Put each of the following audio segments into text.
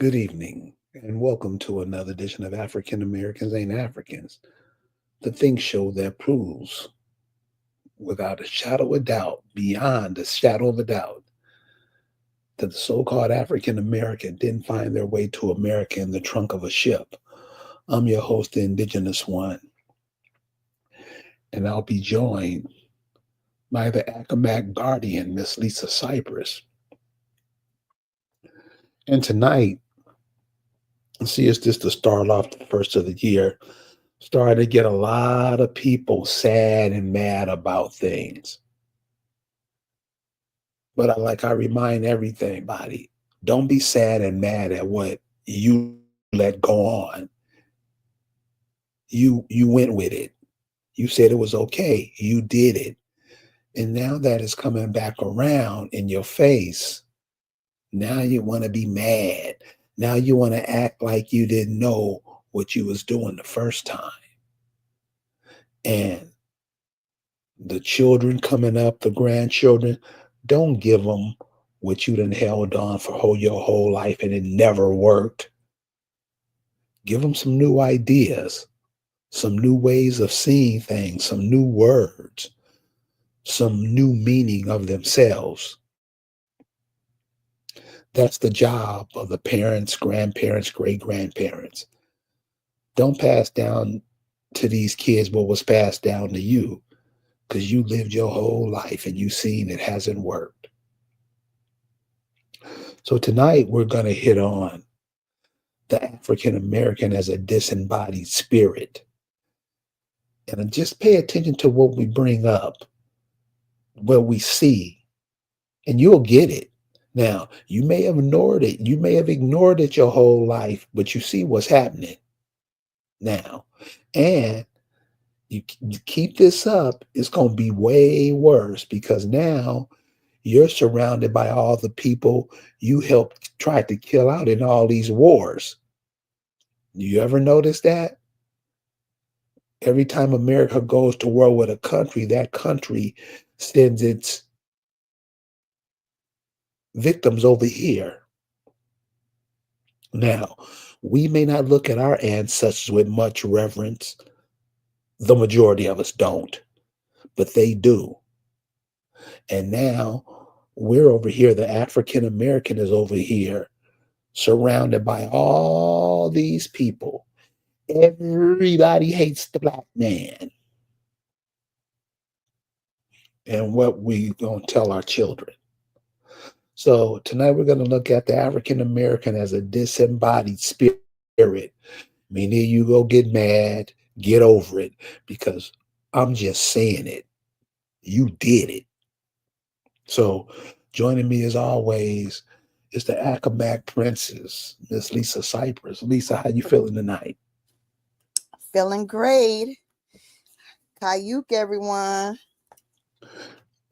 Good evening, and welcome to another edition of African Americans Ain't Africans, the think show that proves, without a shadow of doubt, beyond a shadow of a doubt, that the so called African American didn't find their way to America in the trunk of a ship. I'm your host, the Indigenous One, and I'll be joined by the Accomack Guardian, Miss Lisa Cypress. And tonight, see, it's just to start off the first of the year, starting to get a lot of people sad and mad about things. But I remind everybody, don't be sad and mad at what you let go on. You went with it. You said it was okay. You did it. And now that it's coming back around in your face, now you want to be mad. Now you want to act like you didn't know what you was doing the first time. And the children coming up, the grandchildren, don't give them what you done held on for your whole life and it never worked. Give them some new ideas, some new ways of seeing things, some new words, some new meaning of themselves. That's the job of the parents, grandparents, great grandparents. Don't pass down to these kids what was passed down to you, because you lived your whole life and you've seen it hasn't worked. So tonight we're going to hit on the African American as a disembodied spirit. And just pay attention to what we bring up, what we see, and you'll get it. Now, you may have ignored it. You may have ignored it your whole life, but you see what's happening now. And you keep this up, it's going to be way worse because now you're surrounded by all the people you helped try to kill out in all these wars. You ever notice that? Every time America goes to war with a country, that country sends its victims over here. Now, we may not look at our ancestors with much reverence. The majority of us don't, but they do. And now we're over here, the African American is over here, surrounded by all these people. Everybody hates the black man. And what we gonna tell our children. So tonight we're gonna look at the African American as a disembodied spirit. Meaning you go get mad, get over it, because I'm just saying it. You did it. So joining me as always is the Accomack Princess, Miss Lisa Cypress. Lisa, how you feeling tonight? Feeling great. Kayuk, everyone.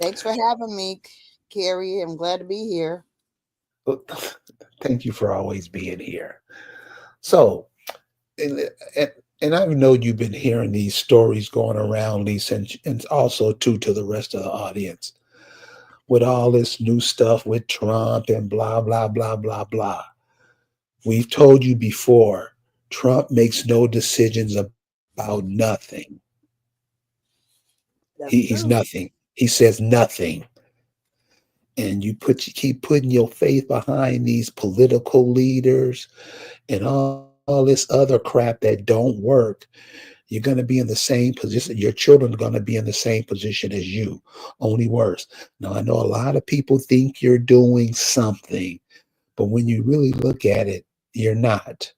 Thanks for having me, Carrie. I'm glad to be here. Well, thank you for always being here. So, and, and I know you've been hearing these stories going around, Lisa, and also too to the rest of the audience with all this new stuff with Trump and blah, blah, blah, blah, blah. We've told you before, Trump makes no decisions about nothing. He's That's true. nothing. He says nothing. And you keep putting your faith behind these political leaders and all this other crap that don't work, you're going to be in the same position. Your children are going to be in the same position as you, only worse. Now, I know a lot of people think you're doing something, but when you really look at it, you're not.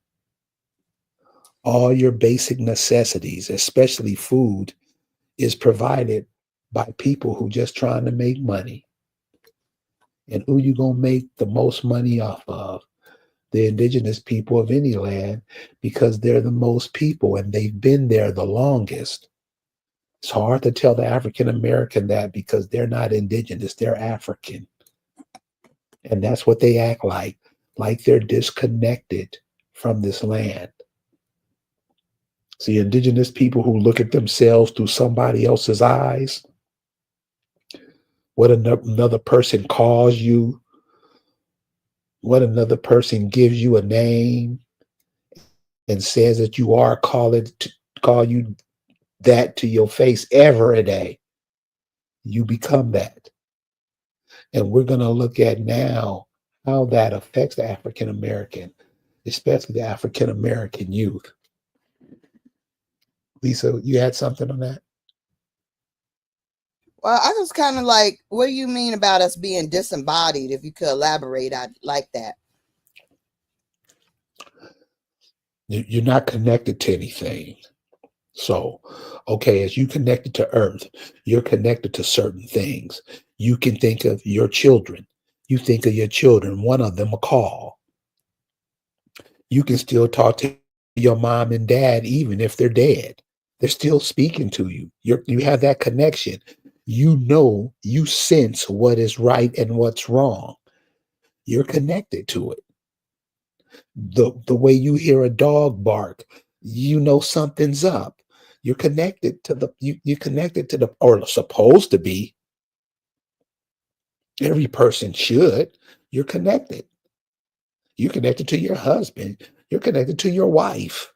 All your basic necessities, especially food, is provided by people who just trying to make money. And who you going to make the most money off of? The indigenous people of any land, because they're the most people and they've been there the longest. It's hard to tell the African American that because they're not indigenous, they're African. And that's what they act like they're disconnected from this land. See, indigenous people who look at themselves through somebody else's eyes, what another person calls you, When another person gives you a name and says that you are, call you that to your face every day, you become that. And we're going to look at now how that affects the African American, especially the African American youth. Lisa, you had something on that? Well, I was kind of like, what do you mean about us being disembodied? If you could elaborate, I'd like that. You're not connected to anything. So, okay, as you connected to Earth, you're connected to certain things. You can think of your children. You think of your children, one of them a call. You can still talk to your mom and dad even if they're dead. They're still speaking to you. You have that connection. You know, you sense what is right and what's wrong. You're connected to it. The way you hear a dog bark, you know something's up. You're connected to the, or supposed to be. Every person should. You're connected. You're connected to your husband. You're connected to your wife.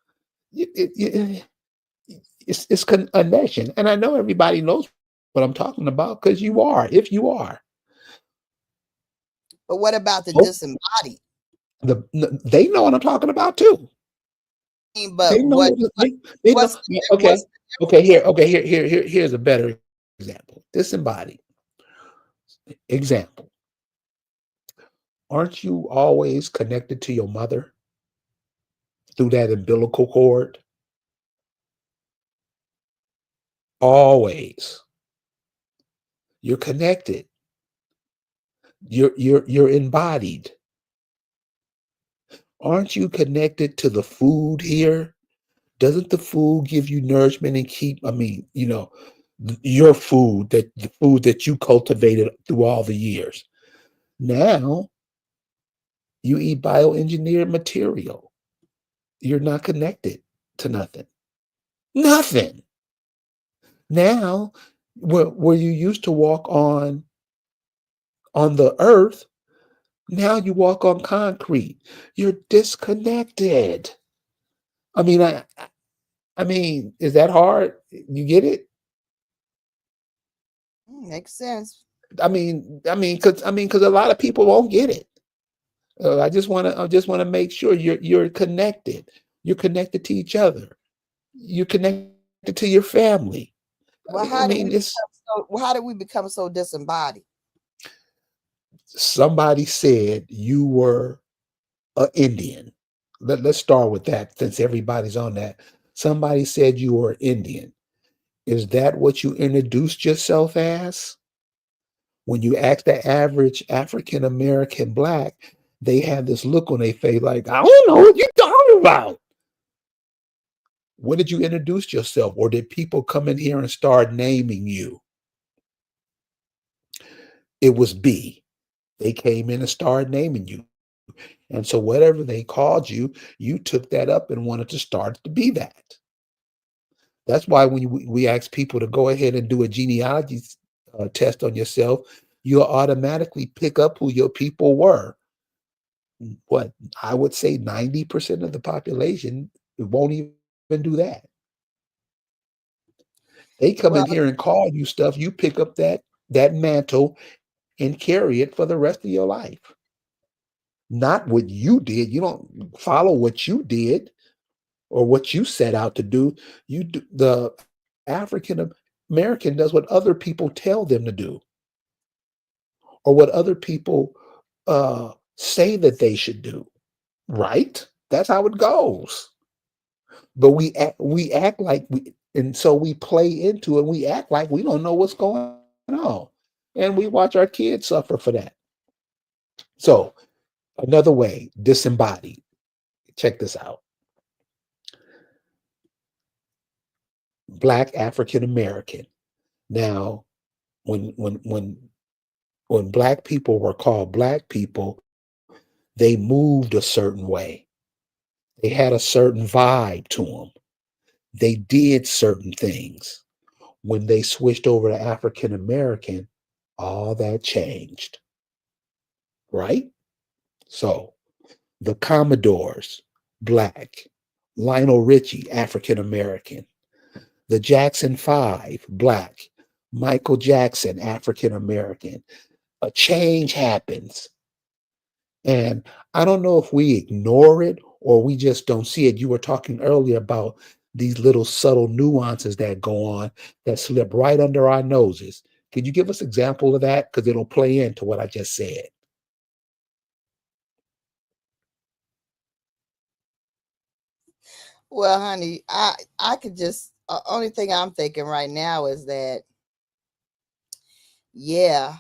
It's connection. And I know everybody knows what I'm talking about because you are, if you are. But what about the Oh, disembodied? they know what I'm talking about too. But They know they know. what's Yeah, what's okay. the Okay, difference? here's a better example. Disembodied example. Aren't you always connected to your mother through that umbilical cord? Always. You're connected. You're embodied. Aren't you connected to the food here? Doesn't the food give you nourishment and keep, I mean, your food, that the food that you cultivated through all the years. Now you eat bioengineered material. You're not connected to nothing. Nothing. Now, where you used to walk on the earth, now you walk on concrete. You're disconnected. I mean, I mean, is that hard? You get it? Makes sense. Because a lot of people won't get it. I just want to make sure you're connected. You're connected to each other. You're connected to your family. I Well, mean, it's how did we become so disembodied? somebody said you were an Indian. Let's start with that since everybody's on that. Somebody said you were Indian. Is that what you introduced yourself as? When you ask the average African American black, they have this look on their face like, I don't know what you're talking about. What did you introduce yourself? Or did people come in here and start naming you? It was B. They came in and started naming you. And so whatever they called you, you took that up and wanted to start to be that. That's why when we ask people to go ahead and do a genealogy test on yourself, you'll automatically pick up who your people were. What I would say 90% of the population won't even do that. They come in Well, here and call you stuff, you pick up that mantle and carry it for the rest of your life. Not what you did. You don't follow what you did or what you set out to do. You do, the African American does what other people tell them to do or what other people say that they should do. Right? That's how it goes. But we act like and so we play into it. We act like we don't know what's going on, and we watch our kids suffer for that. So another way, disembodied. Check this out. Black African American. Now, when when when when black people were called black people, they moved a certain way. They had a certain vibe to them. They did certain things. When they switched over to African American, all that changed. Right? So the Commodores, black. Lionel Richie, African American. The Jackson Five, black. Michael Jackson, African American. A change happens. And I don't know if we ignore it or we just don't see it. You were talking earlier about these little subtle nuances that go on that slip right under our noses. Could you give us an example of that? Because it'll play into what I just said. Well, honey, I could just only thing I'm thinking right now is that yeah,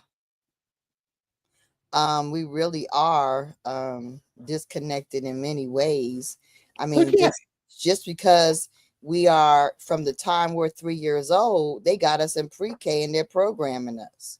we really are disconnected in many ways. I But mean, yeah, just because we are from the time we're 3 years old, they got us in pre-K and they're programming us.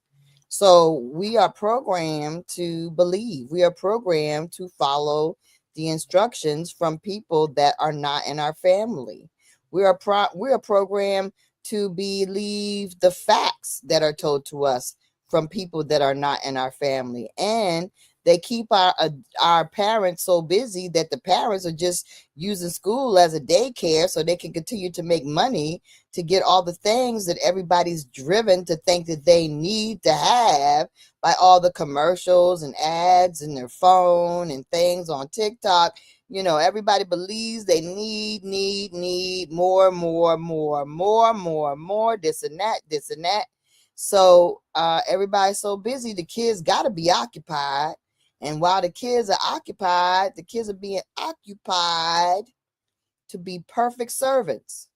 So we are programmed to believe. We are programmed to follow the instructions from people that are not in our family. We are programmed to believe the facts that are told to us from people that are not in our family, and they keep our parents so busy that the parents are just using school as a daycare so they can continue to make money to get all the things that everybody's driven to think that they need to have by all the commercials and ads and their phone and things on TikTok. You know, everybody believes they need more, this and that. So everybody's so busy, the kids got to be occupied. And while the kids are occupied, the kids are being occupied to be perfect servants,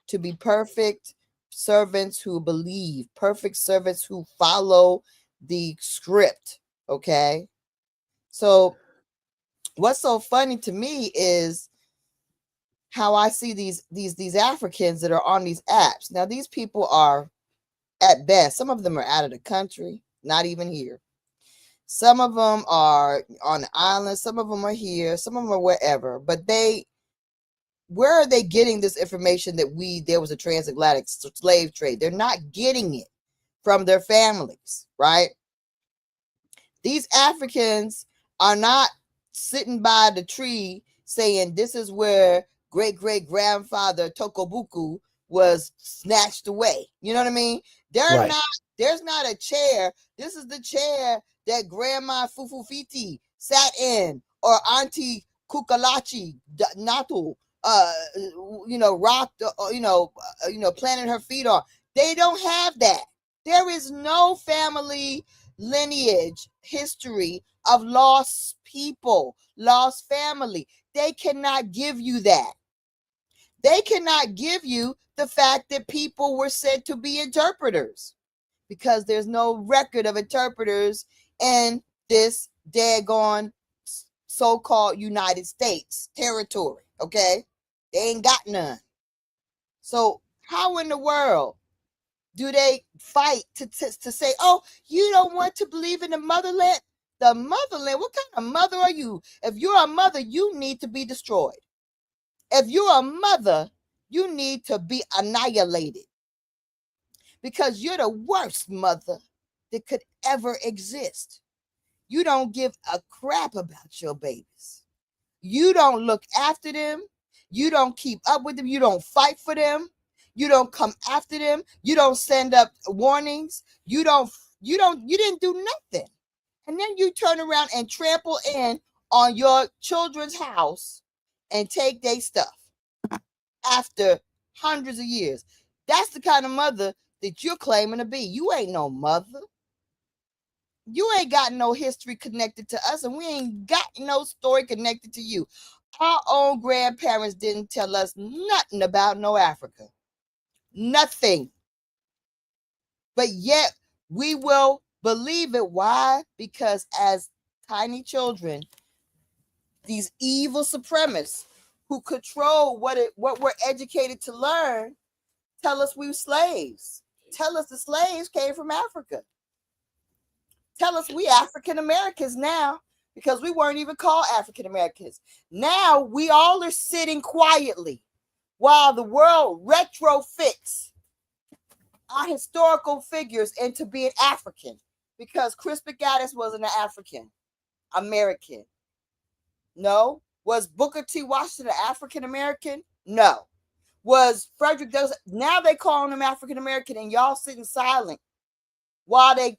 to be perfect servants who believe, perfect servants who follow the script. Okay. So what's so funny to me is how I see these Africans that are on these apps. Now, these people are at best, some of them are out of the country, not even here. Some of them are on the island, some of them are here, some of them are wherever. But where are they getting this information that there was a transatlantic slave trade? They're not getting it from their families, right? These Africans are not sitting by the tree saying this is where great great grandfather Tokobuku was snatched away. You know what I mean? They're right. not. There's not a chair. This is the chair that Grandma Fufufiti sat in, or Auntie Kukalachi Natu, rocked, planted her feet on. They don't have that. There is no family lineage history of lost people, lost family. They cannot give you that. They cannot give you the fact that people were said to be interpreters, because there's no record of interpreters in this daggone so-called United States territory. Okay, they ain't got none. So how in the world do they fight to say, oh, you don't want to believe in the motherland? The motherland? What kind of mother are you? If you're a mother, you need to be destroyed. If you're a mother, you need to be annihilated, because you're the worst mother that could ever exist. You don't give a crap about your babies. You don't look after them. You don't keep up with them. You don't fight for them. You don't come after them. You don't send up warnings. You didn't do nothing. And then you turn around and trample in on your children's house and take their stuff after hundreds of years. That's the kind of mother that you're claiming to be. You ain't no mother. You ain't got no history connected to us, and we ain't got no story connected to you. Our own grandparents didn't tell us nothing about no Africa. Nothing. But yet we will believe it. Why? Because as tiny children, these evil supremacists who control what we're educated to learn tell us we slaves. Tell us the slaves came from Africa. Tell us we African Americans now, because we weren't even called African Americans. Now we all are sitting quietly while the world retrofits our historical figures into being African, because Crispin Gaddis wasn't an African. American? No. Was Booker T. Washington African American? No. Was Frederick Douglass? Now they calling him African American, and y'all sitting silent while they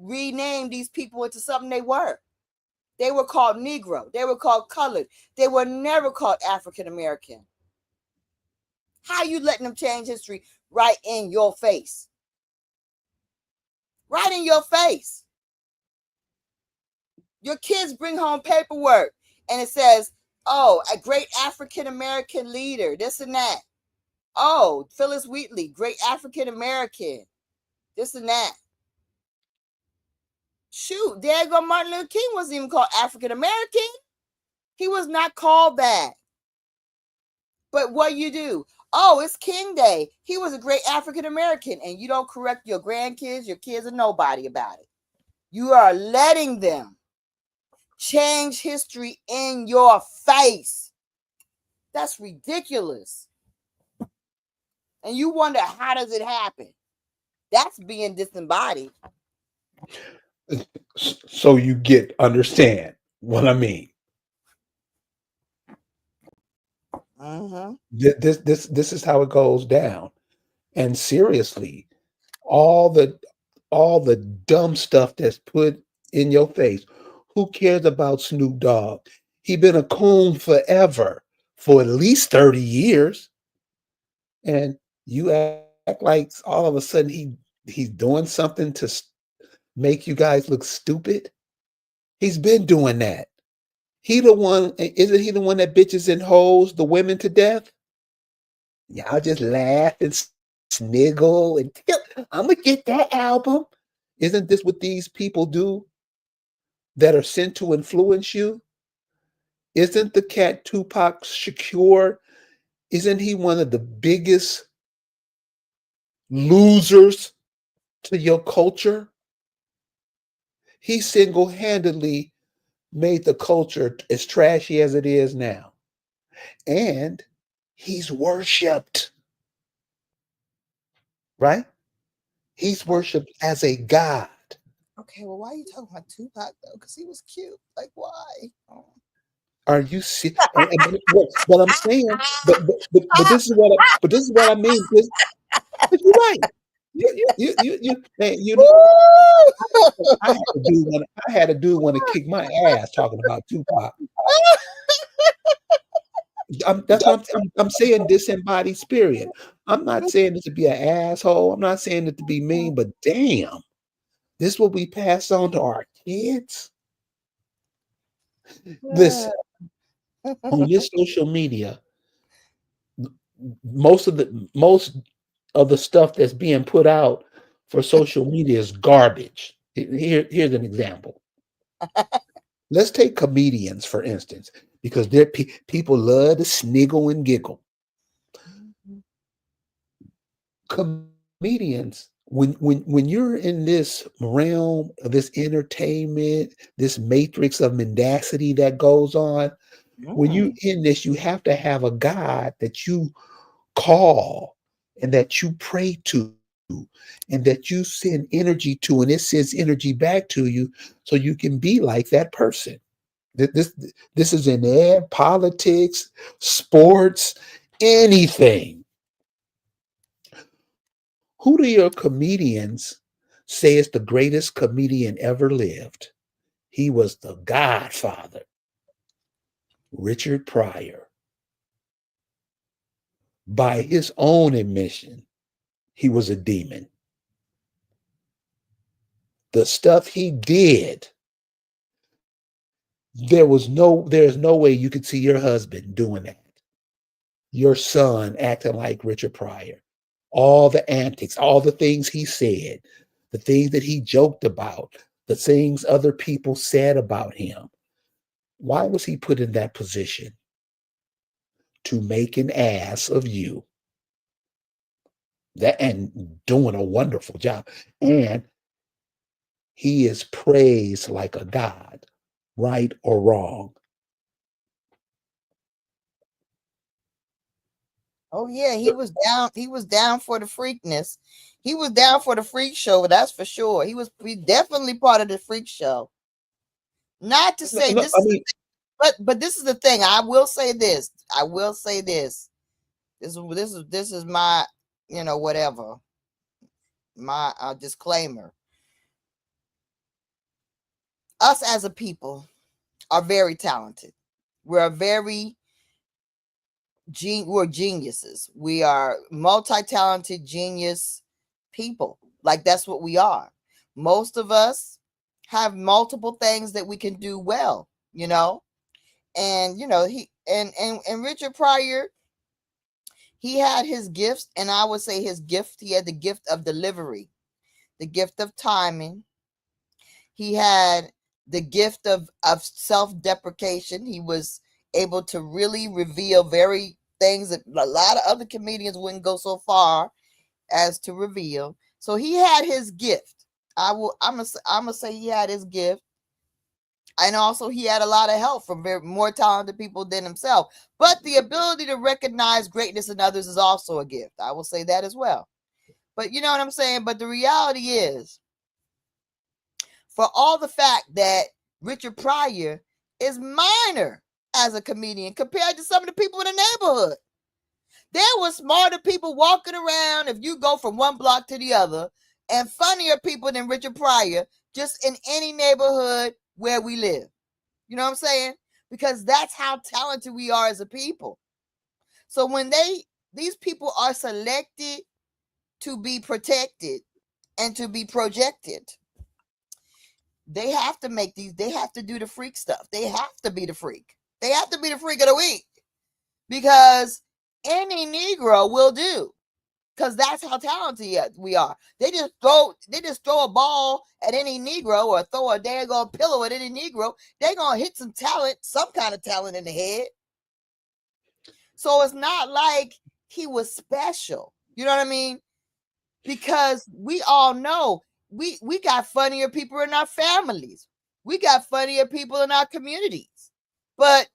renamed these people into something they were. They were called Negro. They were called colored. They were never called African American. How you letting them change history right in your face? Right in your face. Your kids bring home paperwork and it says, oh, a great African American leader, this and that. Oh, Phyllis Wheatley, great African American, this and that. Shoot, there you go. Martin Luther King wasn't even called African American. He was not called that. But what you do? Oh, it's King Day. He was a great African American, and you don't correct your grandkids, your kids, or nobody about it. You are letting them change history in your face. That's ridiculous. And you wonder, how does it happen? That's being disembodied. So you understand what I mean. Mm-hmm. This is how it goes down. And seriously, all the dumb stuff that's put in your face. Who cares about Snoop Dogg? He been a coon forever, for at least 30 years. And you act like all of a sudden he's doing something to make you guys look stupid. He's been doing that. He the one, isn't he the one that bitches and hoes the women to death? Y'all just laugh and sniggle and I'm gonna get that album. Isn't this what these people do that are sent to influence you? Isn't the cat Tupac Shakur, isn't he one of the biggest losers to your culture? He single-handedly made the culture as trashy as it is now. And he's worshipped, right? He's worshipped as a god. Okay, well, why are you talking about Tupac though? Because he was cute. Like, why? Oh. Are you see? And what I'm saying, but this is what I mean. But you're right. Man, I had a dude want to kick my ass talking about Tupac. That's what I'm saying. Disembodied spirit. I'm not saying it to be an asshole. I'm not saying it to be mean. But damn, this is what we pass on to our kids. Listen, on this social media, most of the stuff that's being put out for social media is garbage. Here's an example. Let's take comedians, for instance, because people love to sniggle and giggle. Comedians, when you're in this realm of this entertainment, this matrix of mendacity that goes on, when you in this, you have to have a God that you call and that you pray to and that you send energy to, and it sends energy back to you so you can be like that person. This is in ed, politics, sports, anything. Who do your comedians say is the greatest comedian ever lived? He was the godfather, Richard Pryor. By his own admission, he was a demon. The stuff he did, there's no way you could see your husband doing that. Your son acting like Richard Pryor. All the antics, all the things he said, the things that he joked about, the things other people said about him. Why was he put in that position? To make an ass of you. That and doing a wonderful job. And he is praised like a god, right or wrong. Oh yeah, he was down. He was down for the freakness. He was down for the freak show. That's for sure. He was definitely part of the freak show. Not to No, say no, this I is, mean, but this is the thing. I will say this. I will say this. This is my, whatever, my disclaimer. Us as a people are very talented. We're very we're geniuses. We are multi-talented genius people. Like, that's what we are. Most of us have multiple things that we can do well, and he and Richard Pryor, he had his gifts, and I would say his gift, he had the gift of delivery, the gift of timing. He had the gift of self-deprecation. He was able to really reveal very things that a lot of other comedians wouldn't go so far as to reveal. So he had his gift. I'm gonna say he had his gift. And also he had a lot of help from more talented people than himself. But the ability to recognize greatness in others is also a gift. I will say that as well. But you know what I'm saying? But the reality is, for all the fact that Richard Pryor is minor as a comedian compared to some of the people in the neighborhood. There were smarter people walking around, if you go from one block to the other, and funnier people than Richard Pryor just in any neighborhood where we live. You know what I'm saying? Because that's how talented we are as a people. So when these people are selected to be protected and to be projected, they have to they have to do the freak stuff. They have to be the freak. They have to be the freak of the week, because any Negro will do. Because that's how talented we are. They just throw a ball at any Negro, or throw a daggone pillow at any Negro. They're gonna hit some kind of talent in the head. So it's not like he was special. You know what I mean? Because we all know we got funnier people in our families. We got funnier people in our communities. But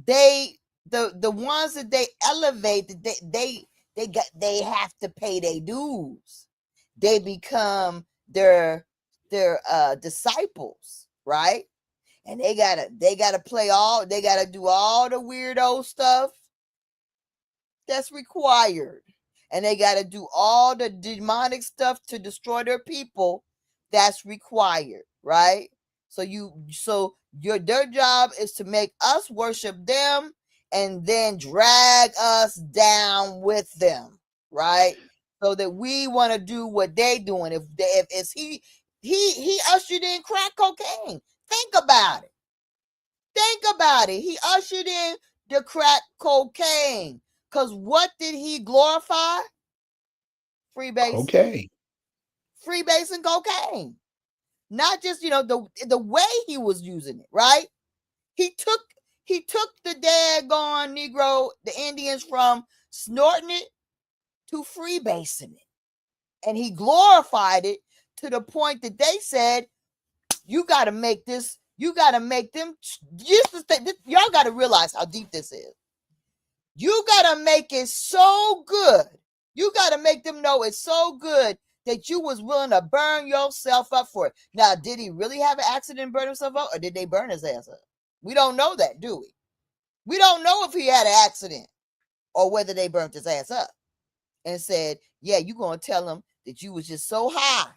the ones that they elevate, they have to pay their dues. They become their disciples, right? And they gotta do all the weirdo stuff that's required. And they got to do all the demonic stuff to destroy their people that's required, right? Their job is to make us worship them and then drag us down with them, right? So that we want to do what they doing. If he ushered in crack cocaine. Think about it. Think about it. He ushered in the crack cocaine. Because what did he glorify? Freebase. okay. Freebase and cocaine. Not just, the way he was using it, right? He took the daggone Negro, the Indians, from snorting it to freebasing it. And he glorified it to the point that they said, you got to make them, y'all got to realize how deep this is. You got to make it so good. You got to make them know it's so good that you was willing to burn yourself up for it. Now, did he really have an accident and burn himself up, or did they burn his ass up? We don't know that, do we? We don't know if he had an accident or whether they burnt his ass up and said, yeah, you going to tell him that you was just so high,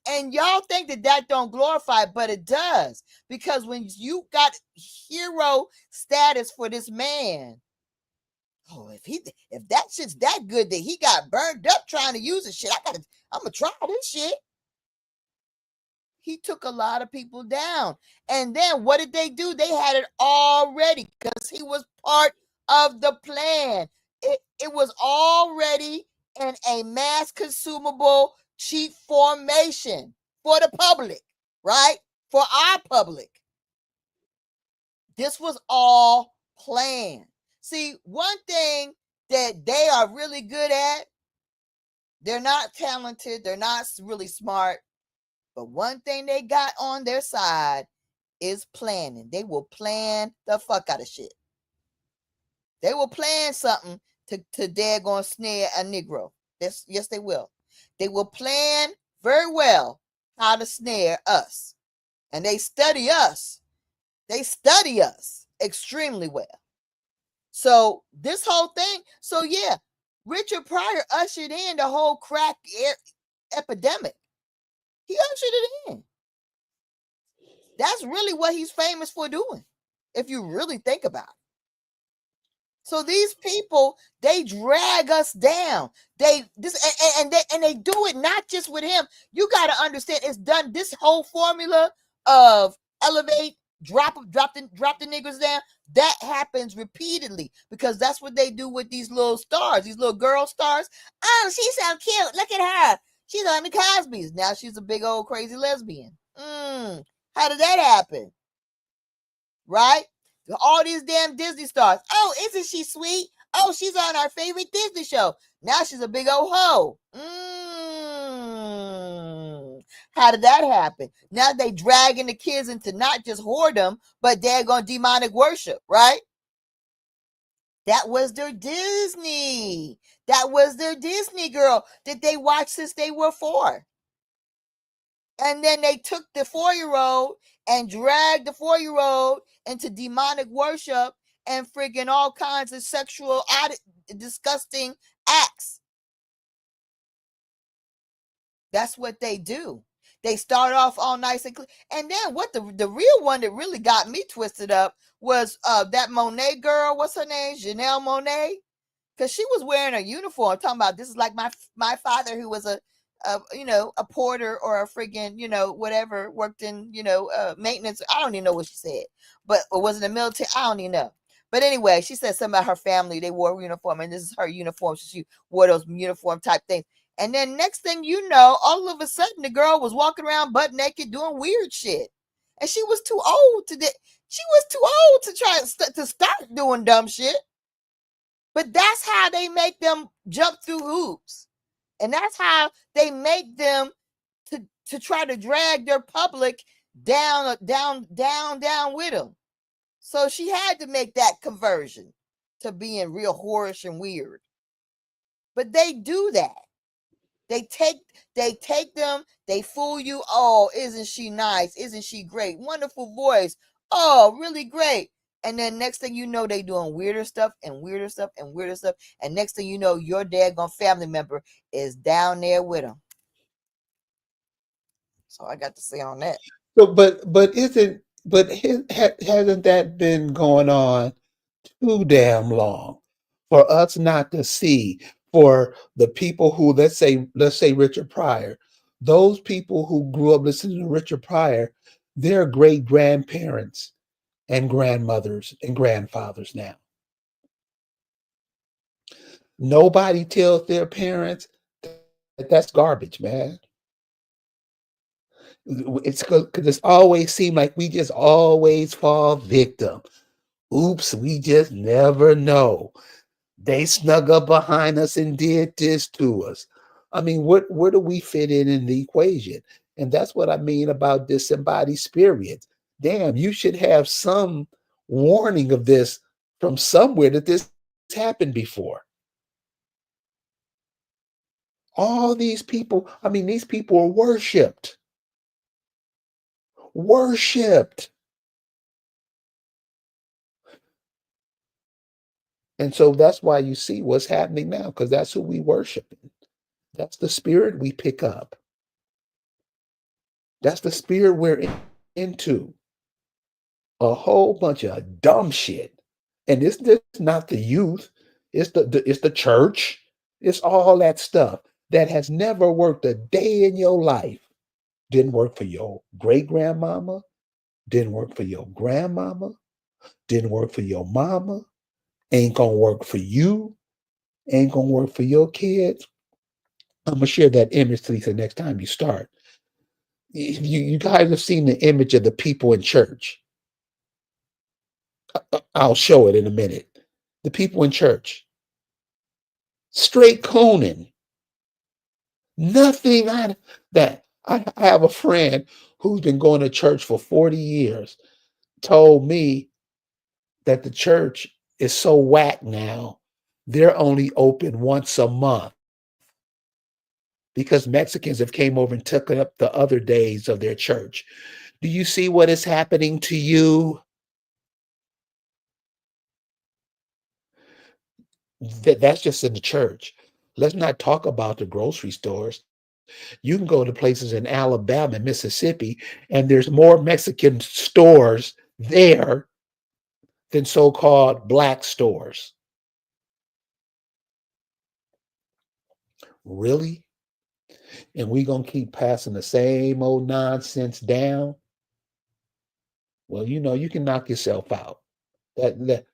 and y'all think that don't glorify, but it does. Because when you got hero status for this man, if that shit's that good that he got burned up trying to use it, shit, I'm gonna try this shit. He took a lot of people down. And then what did they do? They had it already, because he was part of the plan. It was already in a mass consumable cheap formation for the public, right? For our public. This was all planned. See, one thing that they are really good at, they're not talented, they're not really smart, but one thing they got on their side is planning. They will plan the fuck out of shit. They will plan something to daggone snare a Negro. Yes, they will. They will plan very well how to snare us. And they study us. They study us extremely well. So this whole thing, so yeah, Richard Pryor ushered in the whole crack epidemic. He ushered it in. That's really what he's famous for doing, if you really think about it. So these people, they drag us down. They do it not just with him. You got to understand, it's done. This whole formula of elevate, drop the niggers down. That happens repeatedly because that's what they do with these little stars, these little girl stars. Oh, she's so cute. Look at her. She's on the Cosby's. Now she's a big old crazy lesbian. How did that happen? Right? All these damn Disney stars. Oh, isn't she sweet? Oh, she's on our favorite Disney show. Now she's a big old hoe. How did that happen? Now they dragging the kids into not just whoredom, but they're going demonic worship, right? That was their Disney. That was their Disney girl that they watched since they were 4. And then they took the 4-year-old and dragged the 4-year-old into demonic worship and friggin' all kinds of sexual, disgusting acts. That's what they do. They start off all nice and clean. And then what the real one that really got me twisted up was that Monet girl. What's her name? Janelle Monet. Because she was wearing a uniform, talking about this is like my father who was a porter or a friggin', whatever, worked in, maintenance. I don't even know what she said, but or was it the military? I don't even know. But anyway, she said something about her family. They wore a uniform, and this is her uniform. So she wore those uniform type things. And then next thing you know, all of a sudden the girl was walking around butt naked doing weird shit. And she was too old to try to start doing dumb shit. But that's how they make them jump through hoops. And that's how they make them to try to drag their public down with them. So she had to make that conversion to being real whorish and weird. But they do that. They take them, they fool you. Oh, isn't she nice? Isn't she great? Wonderful voice. Oh, really great. And then next thing you know, they doing weirder stuff and weirder stuff and weirder stuff. And next thing you know, your daggone family member is down there with them. So I got to say on that. So, hasn't that been going on too damn long for us not to see? For the people who, let's say Richard Pryor, those people who grew up listening to Richard Pryor, they're great grandparents and grandmothers and grandfathers now. Nobody tells their parents that that's garbage, man. It's because it's always seemed like we just always fall victim. Oops, we just never know. They snuck up behind us and did this to us. I mean, where do we fit in the equation? And that's what I mean about disembodied spirits. Damn, you should have some warning of this from somewhere that this happened before. All these people, I mean, these people are worshipped. Worshipped. And so that's why you see what's happening now, because that's who we worship. That's the spirit we pick up. That's the spirit we're into. A whole bunch of dumb shit. And it's just not the youth. It's the church. It's all that stuff that has never worked a day in your life. Didn't work for your great grandmama. Didn't work for your grandmama. Didn't work for your mama. Ain't gonna work for you. Ain't gonna work for your kids. I'm gonna share that image, Lisa, next time you start. You guys have seen the image of the people in church. I'll show it in a minute. The people in church, straight cooning. Nothing out that. I have a friend who's been going to church for 40 years, told me that the church is so whack now, they're only open once a month. because Mexicans have came over and took up the other days of their church. Do you see what is happening to you? That's just in the church. Let's not talk about the grocery stores. You can go to places in Alabama and Mississippi, and there's more Mexican stores there than so-called black stores. Really? And we gonna keep passing the same old nonsense down? Well, you can knock yourself out. That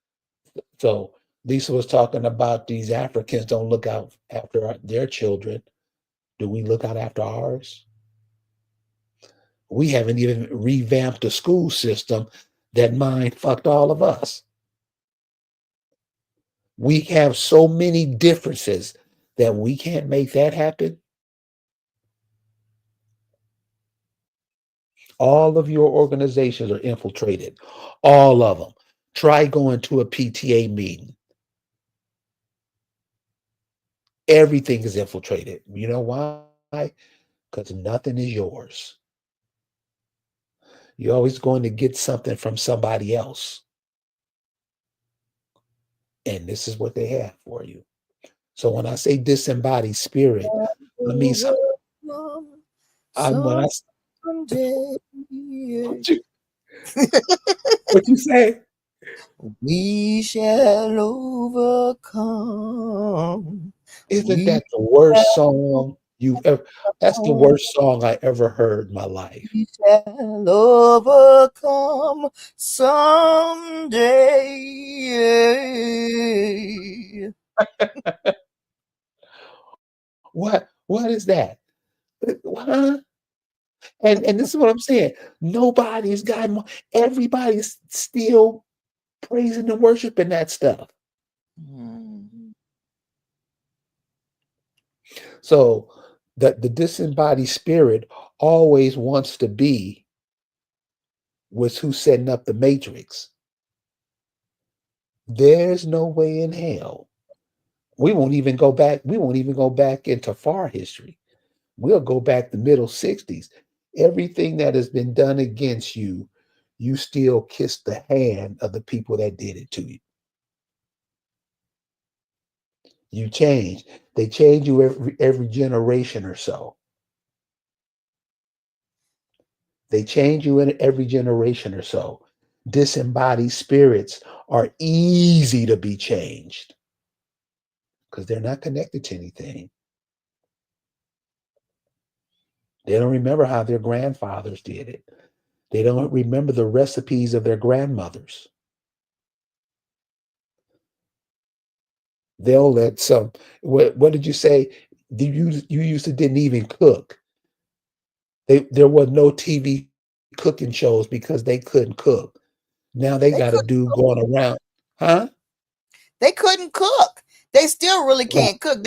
so Lisa was talking about these Africans don't look out after their children. Do we look out after ours? We haven't even revamped the school system that mind fucked all of us. We have so many differences that we can't make that happen. All of your organizations are infiltrated. All of them. Try going to a PTA meeting. Everything is infiltrated. You know why? Because nothing is yours. You're always going to get something from somebody else. And this is what they have for you. So when I say disembodied spirit, I mean, when I Someday what you, what you say? we shall overcome. Isn't We that the worst song you've ever? That's the worst song I ever heard in my life. shall overcome someday. What is that? Huh? And this is what I'm saying. Nobody's got more. Everybody's still praising and worshiping that stuff. Mm. So the disembodied spirit always wants to be with who's setting up the matrix. There's no way in hell. We won't even go back. We won't even go back into far history. We'll go back to middle 60s. Everything that has been done against you, you still kiss the hand of the people that did it to you. You change. They change you every generation or so. They change you in every generation or so. Disembodied spirits are easy to be changed because they're not connected to anything. They don't remember how their grandfathers did it. They don't remember the recipes of their grandmothers. They'll let some. What did you say? You used to didn't even cook. There was no TV cooking shows because they couldn't cook. Now they got a They could dude going around, huh? they couldn't cook. They still really Right. can't cook.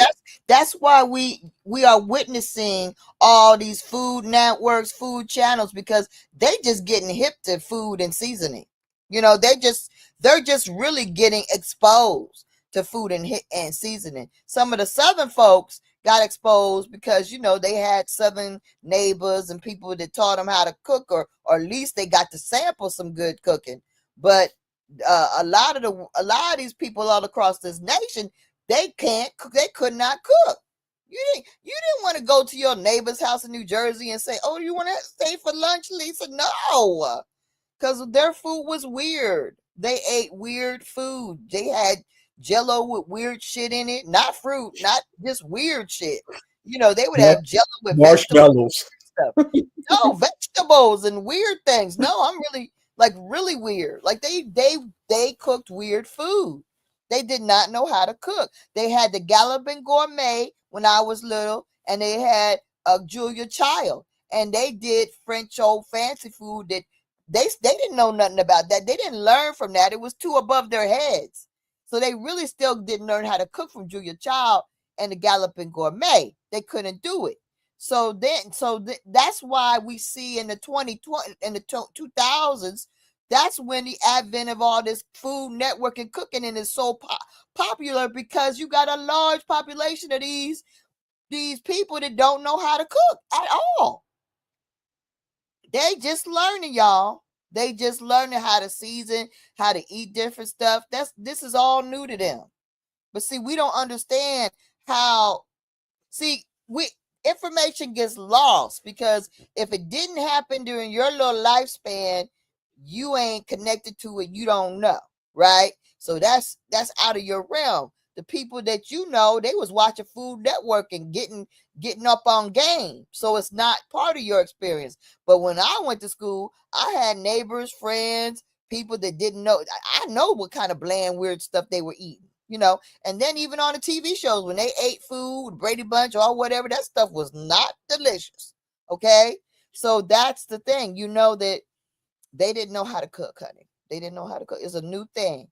That's why we are witnessing all these food networks, food channels, because they just getting hip to food and seasoning. They're just really getting exposed to food and seasoning. Some of the southern folks got exposed because they had southern neighbors and people that taught them how to cook, or at least they got to sample some good cooking. But a lot of these people all across this nation, they could not cook. You didn't want to go to your neighbor's house in New Jersey and say, "Oh, you want to stay for lunch, Lisa?" No, because their food was weird. They ate weird food. They had Jello with weird shit in it, not fruit, not just weird shit. They would Mar- have Jello with vegetables marshmallows. and stuff. No, vegetables and weird things. No, I'm really, like, really weird. Like, they cooked weird food. They did not know how to cook. They had the Galloping Gourmet when I was little, and they had a Julia Child, and they did French old fancy food that they didn't know nothing about that. They didn't learn from that. It was too above their heads. So they really still didn't learn how to cook from Julia Child and the Galloping Gourmet. They couldn't do it. That's why we see in the 2020 in the 2000s, that's when the advent of all this food network and cooking and is so popular, because you got a large population of these these people that don't know how to cook at all. They just learning, y'all. They just learning how to season, how to eat different stuff. This is all new to them. But see, we don't understand how. See, we information gets lost because if it didn't happen during your little lifespan, you ain't connected to it. You don't know, right? So that's out of your realm. The people that you know, they was watching Food Network and getting up on game. So it's not part of your experience. But when I went to school, I had neighbors, friends, people that didn't know. I know what kind of bland, weird stuff they were eating. And then even on the TV shows, when they ate food, Brady Bunch or whatever, that stuff was not delicious. Okay. So that's the thing, that they didn't know how to cook, honey. They didn't know how to cook. It's a new thing.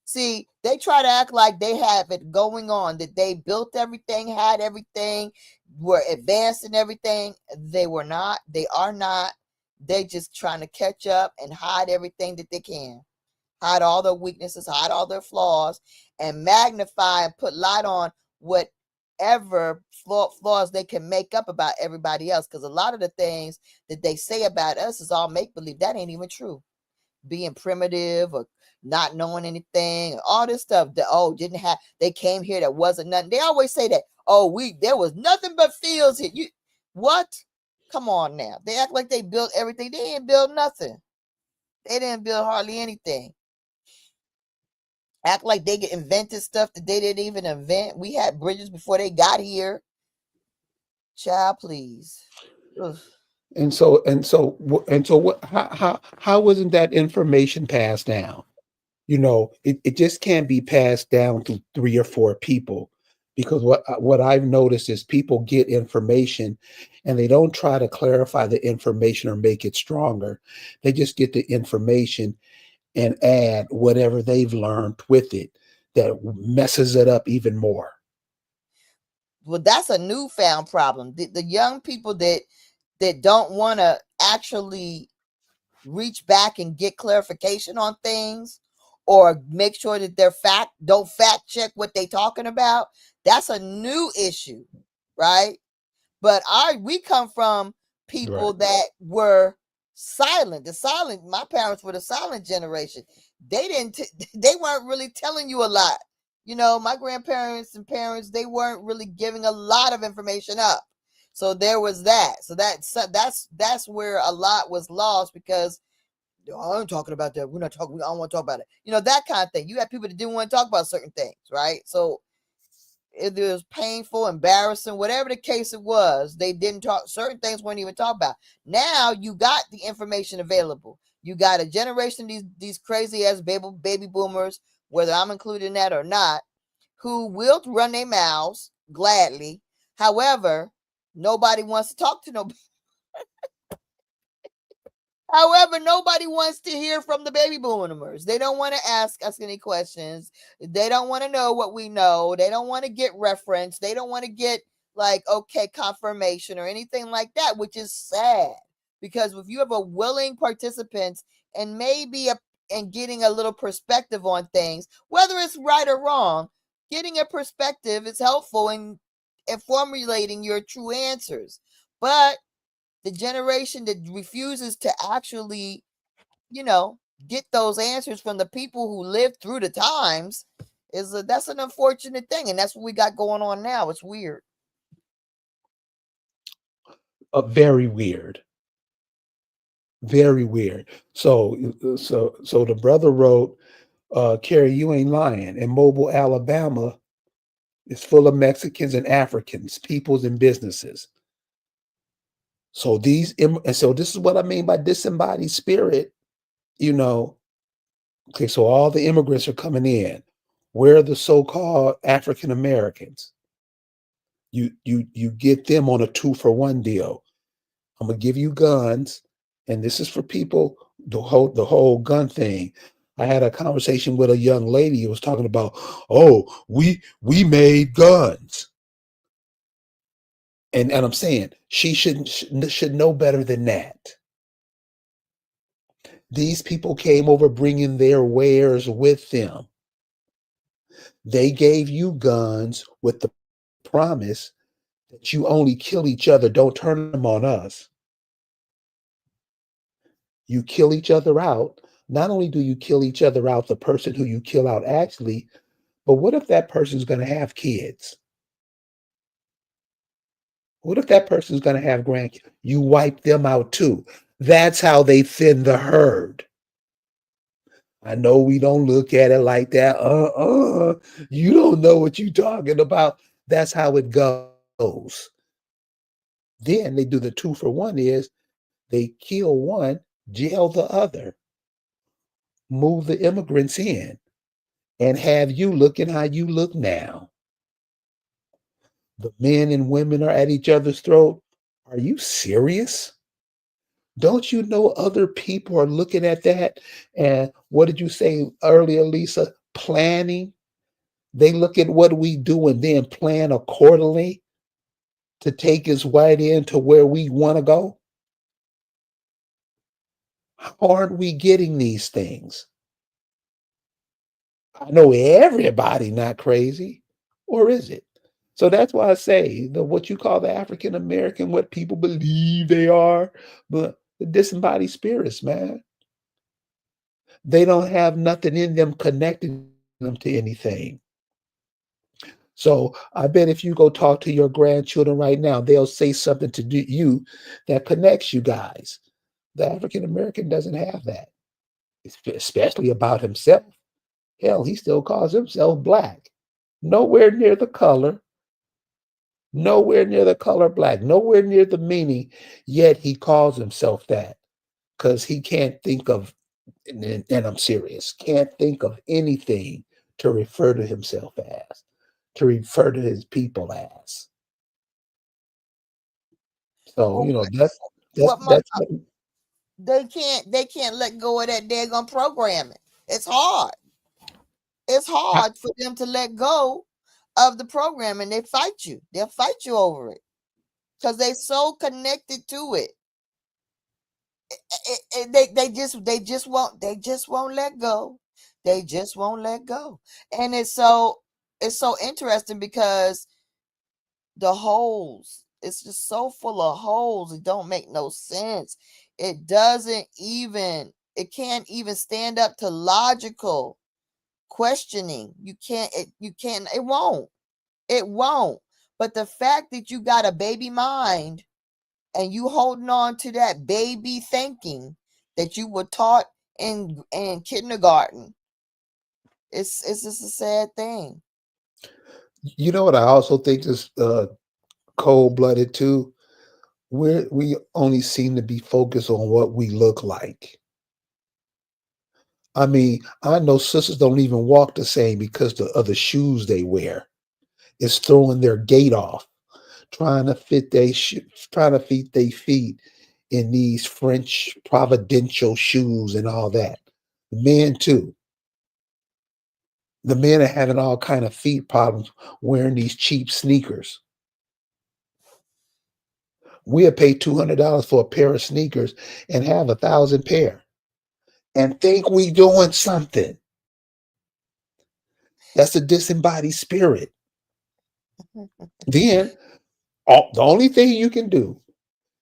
See, they try to act like they have it going on, that they built everything, had everything, were advanced in everything. They were not. They are not. They just trying to catch up and hide everything that they can. Hide all their weaknesses, hide all their flaws, and magnify and put light on whatever flaws they can make up about everybody else. Because a lot of the things that they say about us is all make-believe. That ain't even true. Being primitive or not knowing anything, all this stuff that didn't have, they came here, that wasn't nothing. They always say that, there was nothing but fields here. What? Come on now. They act like they built everything. They didn't build nothing. They didn't build hardly anything. Act like they invented stuff that they didn't even invent. We had bridges before they got here. Child, please. Ugh. And so what? How wasn't that information passed down? It just can't be passed down to three or four people, because what I've noticed is people get information and they don't try to clarify the information or make it stronger. They just get the information and add whatever they've learned with it that messes it up even more. Well, that's a newfound problem. The young people that don't want to actually reach back and get clarification on things, or make sure that don't fact check what they talking about. That's a new issue, right? But we come from people Right. that were silent. My parents were the silent generation. They didn't. They weren't really telling you a lot. My grandparents and parents, they weren't really giving a lot of information up. So there was that. So that's where a lot was lost, because I'm talking about that. We're not talking. I don't want to talk about it. That kind of thing. You had people that didn't want to talk about certain things, right? So it was painful, embarrassing, whatever the case it was. They didn't talk. Certain things weren't even talked about. Now you got the information available. You got a generation of these crazy ass baby boomers, whether I'm included in that or not, who will run their mouths gladly. However, nobody wants to talk to nobody. However, nobody wants to hear from the baby boomers. They don't want to ask us any questions. They don't want to know what we know. They don't want to get reference. They don't want to get confirmation or anything like that, which is sad. Because if you have a willing participants and and getting a little perspective on things, whether it's right or wrong, getting a perspective is helpful in formulating your true answers. But the generation that refuses to actually, get those answers from the people who lived through the times that's an unfortunate thing. And that's what we got going on now. It's weird. Very weird. Very weird. So the brother wrote, Carrie, you ain't lying. In Mobile, Alabama, is full of Mexicans and Africans, peoples and businesses. So this is what I mean by disembodied spirit. You know, okay. So all the immigrants are coming in. Where are the so-called African Americans? You get them on a 2-for-1 deal. I'm gonna give you guns, and this is for people, the whole gun thing. I had a conversation with a young lady who was talking about, oh, we made guns. And I'm saying she should know better than that. These people came over bringing their wares with them. They gave you guns with the promise that you only kill each other, don't turn them on us. You kill each other out. Not only do you kill each other out, the person who you kill out actually, but what if that person's going to have kids? What if that person's going to have grandkids? You wipe them out too. That's how they thin the herd. I know we don't look at it like that. You don't know what you're talking about. That's how it goes. Then they do the 2-for-1 is they kill one, jail the other, move the immigrants in, and have you looking how you look now. The men and women are at each other's throat. Are you serious? Don't you know other people are looking at that? And what did you say earlier, Lisa? Planning. They look at what we do and then plan accordingly to take us right into where we want to go. How aren't we getting these things? I know everybody not crazy, or is it? So that's why I say what you call the African American, what people believe they are, but the disembodied spirits, man. They don't have nothing in them connecting them to anything. So I bet if you go talk to your grandchildren right now, they'll say something to you that connects you guys. The African American doesn't have that, especially about himself. Hell, he still calls himself black. Nowhere near the color, nowhere near the color black, nowhere near the meaning, yet he calls himself that because he can't think of, and I'm serious, can't think of anything to refer to himself as, to refer to his people as. So, Well, that's what that's they can't let go of that daggone programming. It's hard. It's I- hard for them to let go of the program, and they fight you. They'll fight you over it because they're so connected to it. They just won't let go. They just won't let go. And it's so interesting because the holes, it's just so full of holes. It don't make no sense. It can't even stand up to logical questioning. It won't. But the fact that you got a baby mind and you holding on to that baby thinking that you were taught in kindergarten, it's just a sad thing. you know what I also think is cold blooded too. We only seem to be focused on what we look like. I mean, I know sisters don't even walk the same because of the shoes they wear. It's throwing their gait off, trying to trying to fit their feet in these French providential shoes and all that. The men too. The men are having all kind of feet problems wearing these cheap sneakers. We'll pay $200 for a pair of sneakers and have 1,000 pair and think we doing something. That's a disembodied spirit. Then the only thing you can do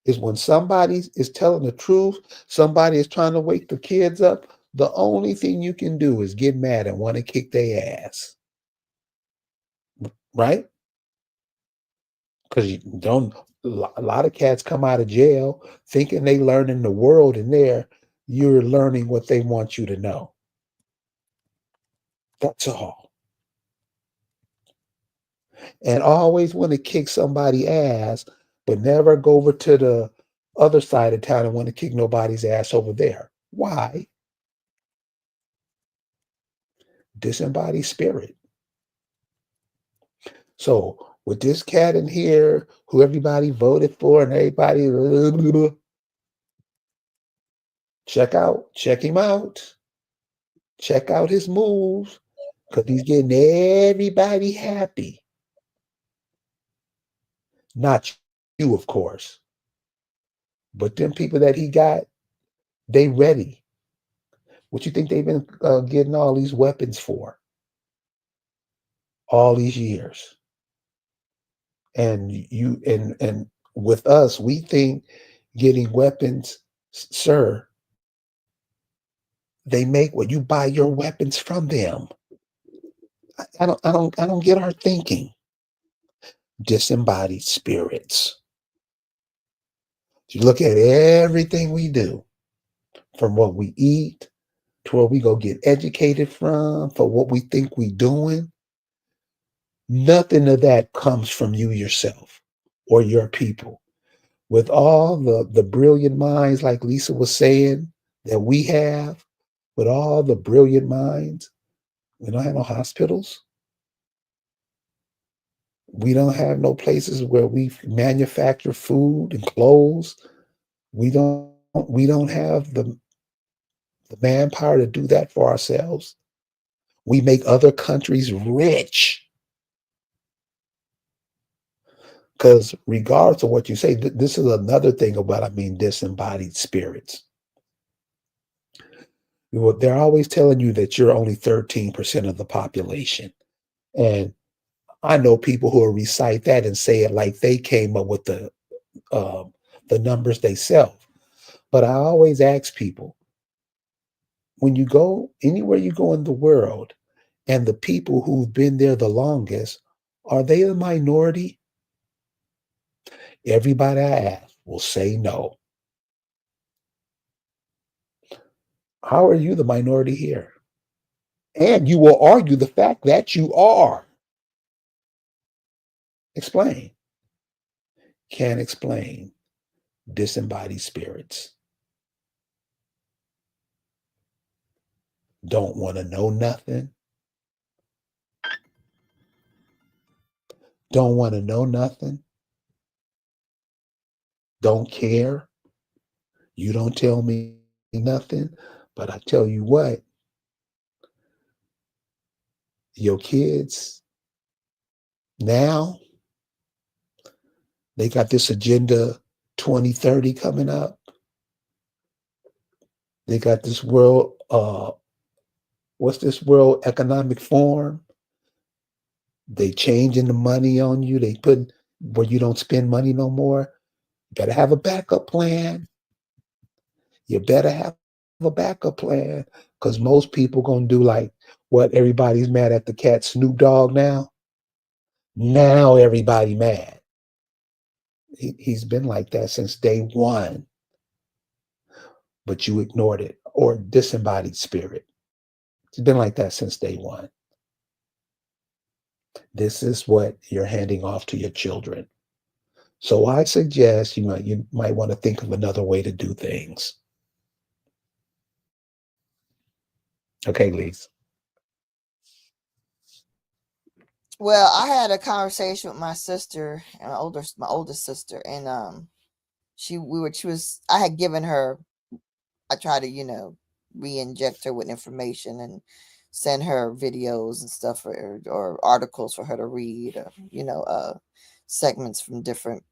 is when somebody is telling the truth, somebody is trying to wake the kids up, the only thing you can do is get mad and want to kick their ass. Right? Because you don't, a lot of cats come out of jail thinking they learning the world, and there you're learning what they want you to know. That's all. And always want to kick somebody ass, but never go over to the other side of town and want to kick nobody's ass over there. Why? Disembodied spirit. So with this cat in here, who everybody voted for and everybody check him out. Check out his moves because he's getting everybody happy. Not you, of course, but them people that he got, they ready. What you think they've been getting all these weapons for all these years? And and with us, we think getting weapons, sir, they make what you buy your weapons from them. I don't get our thinking. Disembodied spirits. You look at everything we do, from what we eat to where we go get educated from, for what we think we doing. Nothing of that comes from you yourself or your people. With all the brilliant minds, like Lisa was saying, that we have, with all the brilliant minds, we don't have no hospitals. We don't have no places where we manufacture food and clothes. We don't have the manpower to do that for ourselves. We make other countries rich. Because regardless of what you say, this is another thing about, I mean, disembodied spirits. They're always telling you that you're only 13% of the population. And I know people who will recite that and say it like they came up with the numbers themselves. But I always ask people, when you go anywhere you go in the world, and the people who've been there the longest, are they a minority? Everybody I ask will say no. How are you the minority here? And you will argue the fact that you are. Explain. Can't explain. Disembodied spirits. Don't want to know nothing. Don't want to know nothing. Don't care. You don't tell me nothing. But I tell you what, your kids now, they got this agenda 2030 coming up. They got this what's this World Economic Forum? They changing the money on you. They put where you don't spend money no more. You better have a backup plan. You better have a backup plan, because most people gonna do like what everybody's mad at the cat Snoop Dogg now. Now everybody mad. He's been like that since day one, but you ignored it. Or disembodied spirit. It's been like that since day one. This is what you're handing off to your children. So I suggest you might want to think of another way to do things. Okay, Lise. Well, I had a conversation with my sister, and my oldest sister, and she was, I had given her, I tried to, re-inject her with information and send her videos and stuff for her, or articles for her to read, or, segments from different,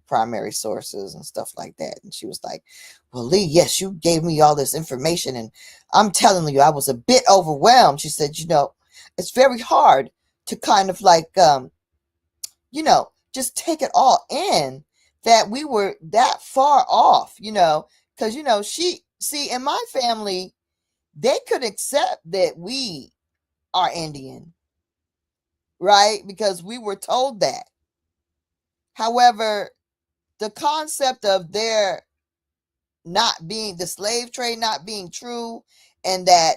primary sources and stuff like that. And she was like, well, Lee, yes, you gave me all this information, and I'm telling you, I was a bit overwhelmed. She said, it's very hard to kind of like, just take it all in, that we were that far off, because, see, in my family, they could accept that we are Indian, right? Because we were told that. However, the concept of their not being, the slave trade not being true, and that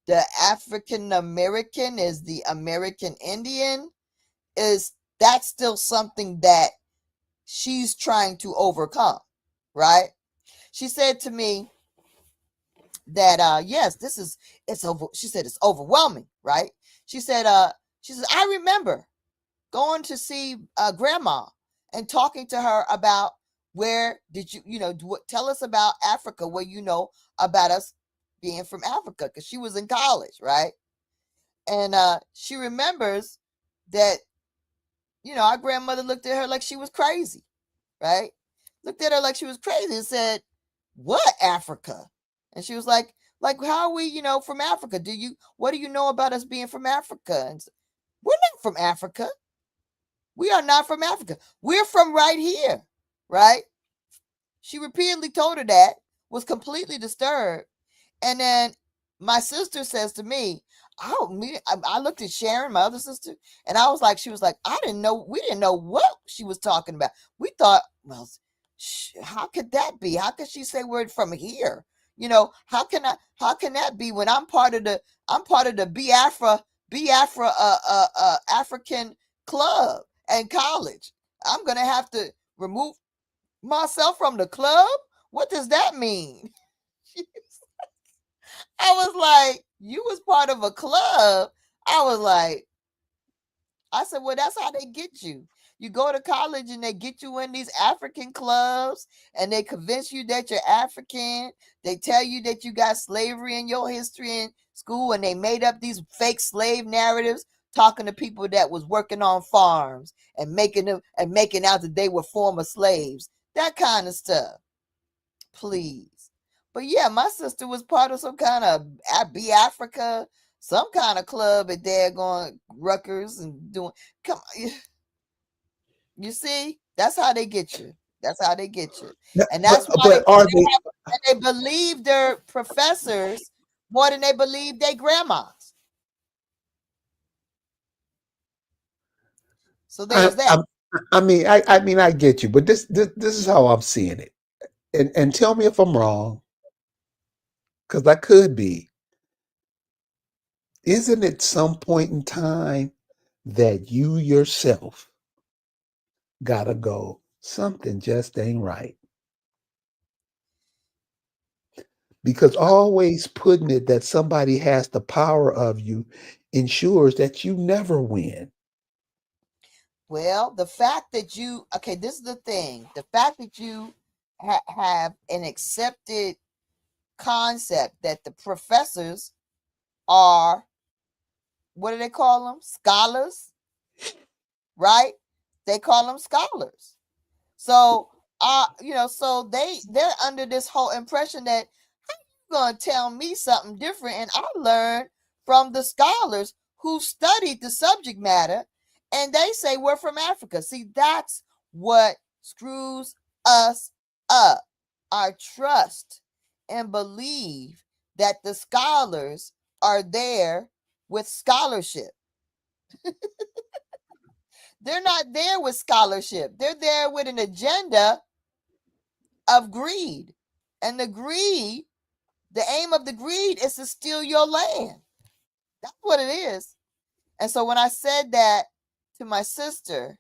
the African American is the American Indian, is, that's still something that she's trying to overcome, right? She said to me that yes, it's over, she said it's overwhelming, right? She said I remember going to see grandma and talking to her about, where did tell us about Africa, where about us being from Africa, because she was in college, right? And she remembers that, our grandmother looked at her like she was crazy, right? Looked at her like she was crazy and said, what Africa? And she was like, how are we, from Africa? What do you know about us being from Africa? And we're not from Africa. We are not from Africa. We're from right here, right? She repeatedly told her that, was completely disturbed. And then my sister says to me, I looked at Sharon, my other sister, and I was like, she was like, we didn't know what she was talking about. We thought, well, how could that be? How could she say we're from here? How can that be when I'm part of the Biafra African club and college. I'm gonna have to remove myself from the club? What does that mean? I was like, you was part of a club. I was like, I said, well, that's how they get you. You go to college and they get you in these African clubs and they convince you that you're African. They tell you that you got slavery in your history in school and they made up these fake slave narratives talking to people that was working on farms and making out that they were former slaves. That kind of stuff. Please. But yeah, my sister was part of some kind of Be Africa, some kind of club at there going Rutgers and doing. Come on, you see, that's how they get you. That's how they get you, No, and that's why but are they? they believe their professors more than they believe their grandmas. So I, there's that. I, I mean, I get you, but this is how I'm seeing it, and tell me if I'm wrong, because I could be. Isn't it some point in time that you yourself gotta go? Something just ain't right. Because always putting it that somebody has the power of you ensures that you never win. Well, the fact that you okay, this is the thing. The fact that you have an accepted concept that the professors are, what do they call them? Scholars, right? They call them scholars. So so they're under this whole impression that you're gonna tell me something different, and I learned from the scholars who studied the subject matter, and they say we're from Africa. See, that's what screws us up. Our trust and believe that the scholars are there with scholarship. They're not there with scholarship. They're there with an agenda of greed. And the aim of the greed is to steal your land. That's what it is. And so when I said that to my sister,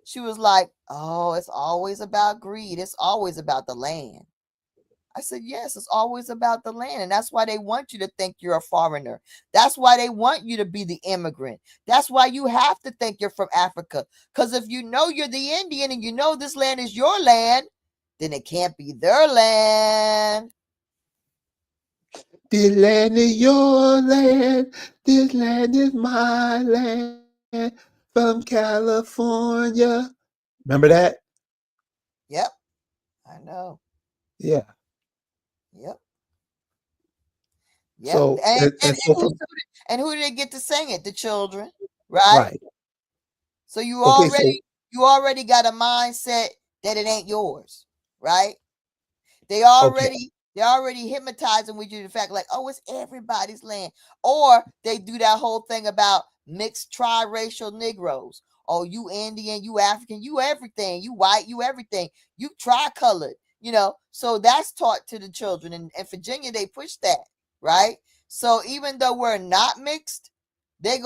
she was like, "Oh, it's always about greed. It's always about the land." I said, yes, it's always about the land. And that's why they want you to think you're a foreigner. That's why they want you to be the immigrant. That's why you have to think you're from Africa. Because if you know you're the Indian and you know this land is your land, then it can't be their land. This land is your land. This land is my land from California. Remember that? Yep, I know. Yeah. Yep, yep. So and so from And who did they get to sing it? The children, right? right. So Okay, so you already got a mindset that it ain't yours, right? okay. They already hypnotizing with you the fact like, oh, it's everybody's land. Or they do that whole thing about mixed triracial Negroes. Oh, you Indian, you African, you everything, you white, you everything, you tricolored, So that's taught to the children. And in Virginia, they push that, right? So even though we're not mixed, they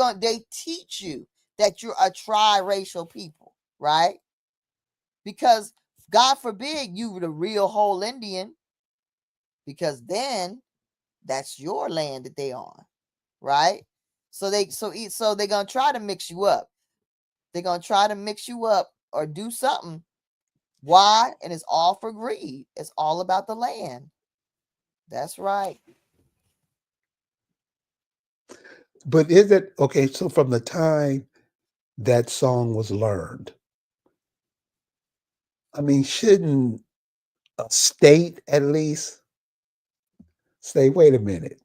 teach you that you're a triracial people, right? Because God forbid you the real whole Indian, because then that's your land that they on, right? So they're gonna try to mix you up. They're gonna try to mix you up or do something. Why? And it's all for greed. It's all about the land. That's right. But is it okay? So from the time that song was learned, I mean, shouldn't a state at least say, wait a minute,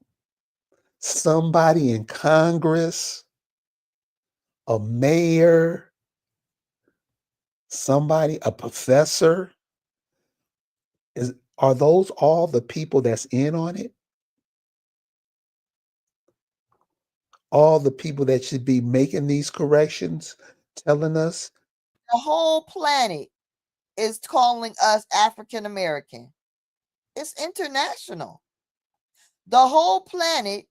somebody in Congress, a mayor, somebody, a professor, is are those all the people that's in on it? All the people that should be making these corrections, telling us, The whole planet is calling us African American. It's international. The whole planet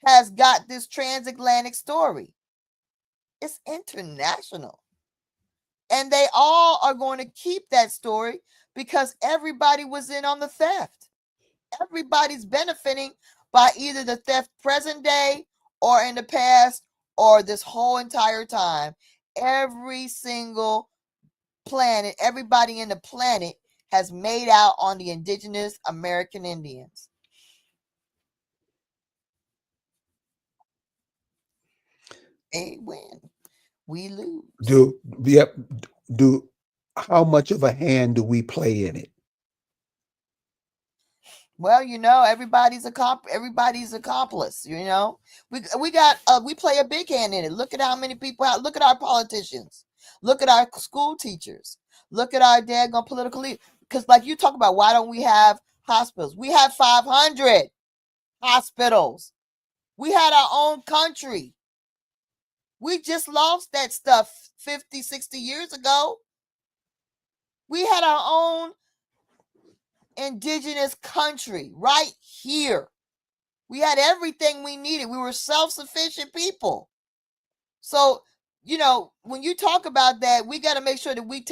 has got this transatlantic story. It's international. And they all are going to keep that story because everybody was in on the theft. Everybody's benefiting by either the theft present day or in the past or this whole entire time. Every single planet, everybody in the planet has made out on the indigenous American Indians. They win, we lose. do yep, do how much of a hand do we play in it? Well, everybody's everybody's accomplice. We play a big hand in it. Look at how many people. Look at our politicians. Look at our school teachers. Look at our daggone political leaders. Because, like you talk about, why don't we have hospitals? We have 500 hospitals. We had our own country. We just lost that stuff 50, 60 years ago. We had our own indigenous country right here. We had everything we needed. We were self-sufficient people. So, when you talk about that, we got to make sure that we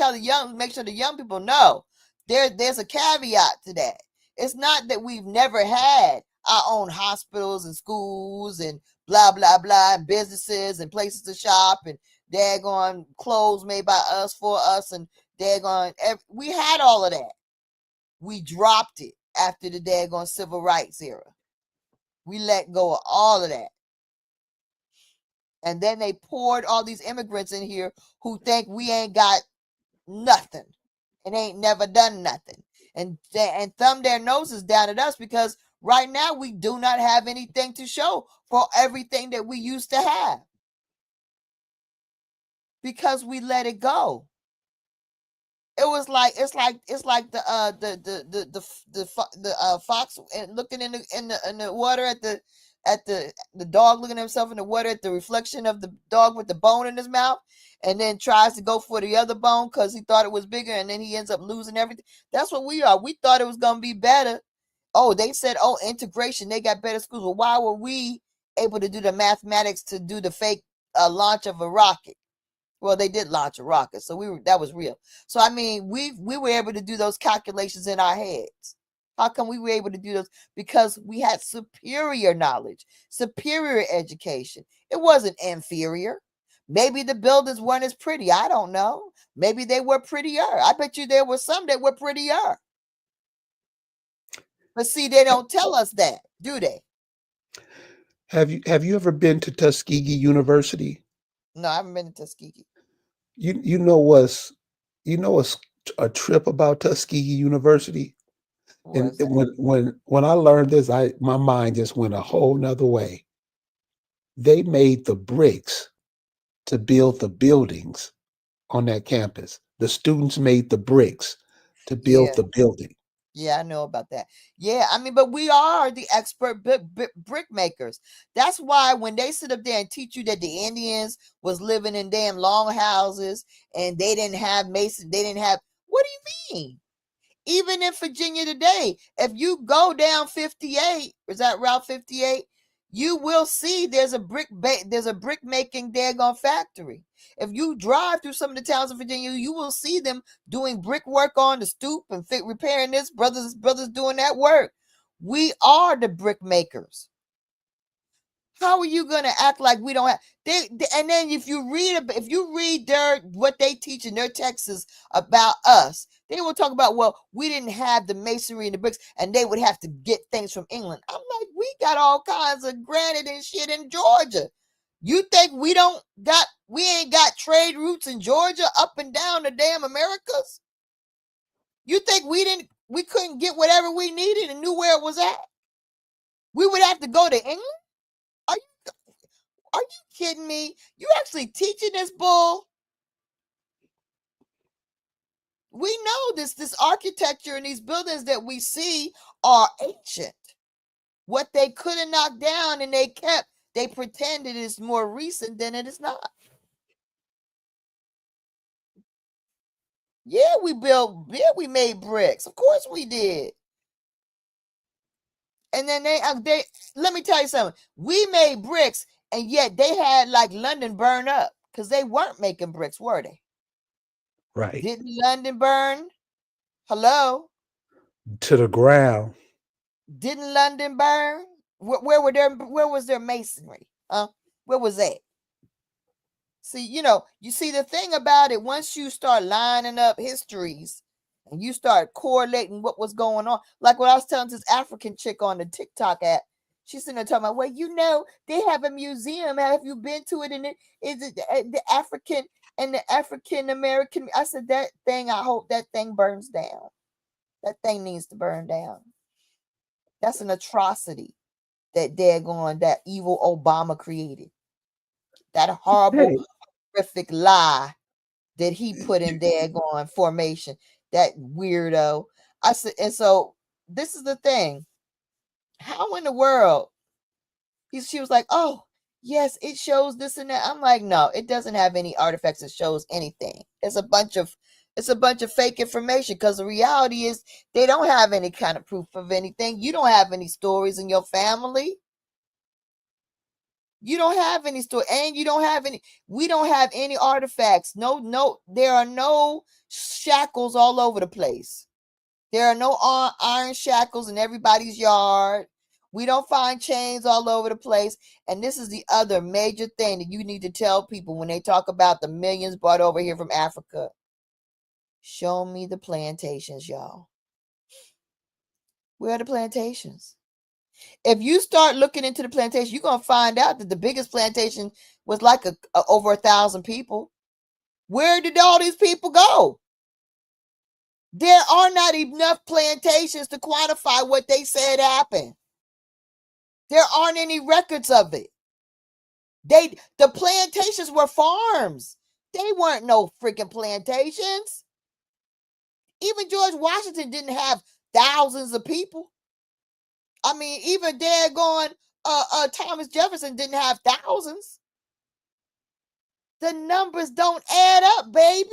make sure the young people know there's a caveat to that. It's not that we've never had our own hospitals and schools and blah, blah, blah, and businesses and places to shop and daggone clothes made by us for us and daggone. We had all of that. We dropped it after the daggone civil rights era. We let go of all of that. And then they poured all these immigrants in here who think we ain't got nothing and ain't never done nothing. And thumb their noses down at us because right now we do not have anything to show for everything that we used to have. Because we let it go. It's like the fox looking in the water at the dog looking at himself in the water at the reflection of the dog with the bone in his mouth, and then tries to go for the other bone because he thought it was bigger, and then he ends up losing everything. That's what we are. We thought it was gonna be better. Oh, they said, integration. They got better schools. Well, why were we able to do the mathematics to do the fake launch of a rocket? Well, they did launch a rocket, so that was real. So I mean, we were able to do those calculations in our heads. How come we were able to do those? Because we had superior knowledge, superior education. It wasn't inferior. Maybe the buildings weren't as pretty. I don't know. Maybe they were prettier. I bet you there were some that were prettier. But see, they don't tell us that, do they? Have you ever been to Tuskegee University? No, I haven't been to Tuskegee. You know what's a trip about Tuskegee University? And Where's that? when I learned this, my mind just went a whole nother way. They made the bricks to build the buildings on that campus. The students made the bricks to build Yeah. the building. Yeah, I know about that. Yeah, I mean, but we are the expert brick makers. That's why when they sit up there and teach you that the Indians was living in damn long houses and they didn't have mason, they didn't have. What do you mean? Even in Virginia today, if you go down 58, is that Route 58? You will see there's a brick making daggone factory. If you drive through some of the towns of Virginia, you will see them doing brickwork on the stoop and repairing this. Brothers doing that work. We are the brick makers. How are you gonna act like we don't have they and then if you read their what they teach in their texts about us, they will talk about, well, we didn't have the masonry and the bricks, and they would have to get things from England. I'm like, we got all kinds of granite and shit in Georgia. You think we ain't got trade routes in Georgia up and down the damn Americas? You think we couldn't get whatever we needed and knew where it was at? We would have to go to England? Are you kidding me? You actually teaching this bull? We know this architecture and these buildings that we see are ancient. What they couldn't knock down and they pretend it is more recent than it is not. Yeah, we made bricks. Of course we did. And then they let me tell you something. We made bricks, and yet they had like London burn up because they weren't making bricks, were they? Right. Didn't London burn? Hello? To the ground. Didn't London burn? Where was their masonry? Huh? Where was that? See, you see the thing about it, once you start lining up histories and you start correlating what was going on, like what I was telling this African chick on the TikTok app, she's sitting there talking about, well, they have a museum. Have you been to it? And is it the African and the African American? I said, that thing, I hope that thing burns down. That thing needs to burn down. That's an atrocity that that evil Obama created. That horrible, Hey, horrific lie that he put in daggone formation. That weirdo. I said, and so this is the thing. How in the world? She was like, oh, yes, it shows this and that. I'm like, no, it doesn't have any artifacts that shows anything. It's a bunch of fake information, because the reality is they don't have any kind of proof of anything. You don't have any stories in your family. You don't have any story, and you don't have any. We don't have any artifacts. No, there are no shackles all over the place. There are no iron shackles in everybody's yard. We don't find chains all over the place. And this is the other major thing that you need to tell people when they talk about the millions brought over here from Africa. Show me the plantations, y'all. Where are the plantations? If you start looking into the plantation, you're gonna find out that the biggest plantation was like over 1,000 people. Where did all these people go? There are not enough plantations to quantify what they said happened. There aren't any records of it. The plantations were farms. They weren't no freaking plantations. Even George Washington didn't have thousands of people. I mean, even daggone Thomas Jefferson didn't have thousands. The numbers don't add up, baby.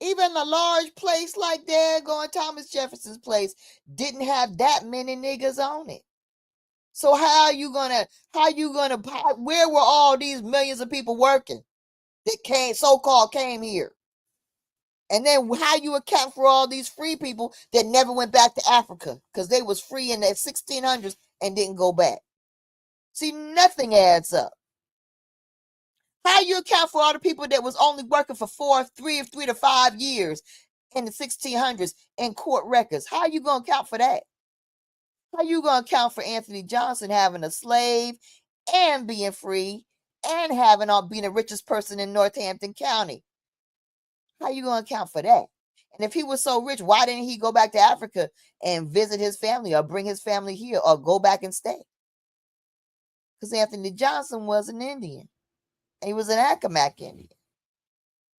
Even a large place like daggone Thomas Jefferson's place didn't have that many niggas on it. So where were all these millions of people working that so-called came here? And then how you account for all these free people that never went back to Africa because they was free in the 1600s and didn't go back? See, nothing adds up. How you account for all the people that was only working for 3 to 5 years in the 1600s in court records? How you going to account for that? How you going to account for Anthony Johnson having a slave and being free and being the richest person in Northampton County? How you going to account for that? And if he was so rich, why didn't he go back to Africa and visit his family or bring his family here or go back and stay? Because Anthony Johnson was an Indian. And he was an Accomack Indian.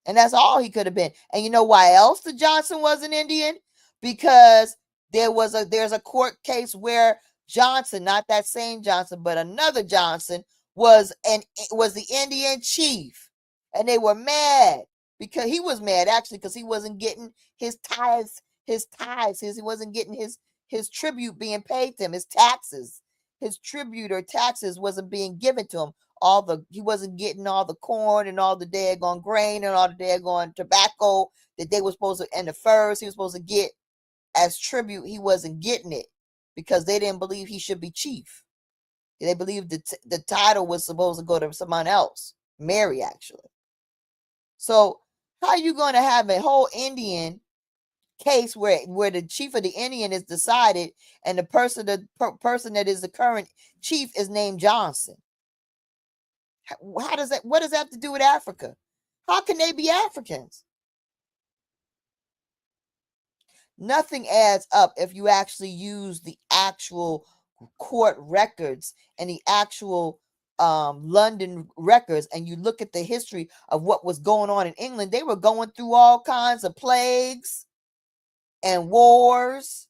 And that's all he could have been. And you know why else the Johnson was an Indian? Because there's a court case where Johnson, not that same Johnson, but another Johnson, was the Indian chief. And they were mad because he was mad actually because he wasn't getting his tithes, he wasn't getting his tribute being paid to him, his taxes. His tribute or taxes wasn't being given to him. He wasn't getting all the corn and all the daggone grain and all the daggone tobacco that they were supposed to, and the furs he was supposed to get as tribute. He wasn't getting it because they didn't believe he should be chief. They believed the title was supposed to go to someone else, Mary actually. So how are you going to have a whole Indian case where the chief of the Indian is decided and the person that is the current chief is named Johnson? What does that have to do with Africa? How can they be Africans? Nothing adds up if you actually use the actual court records and the actual London records and you look at the history of what was going on in England, they were going through all kinds of plagues and wars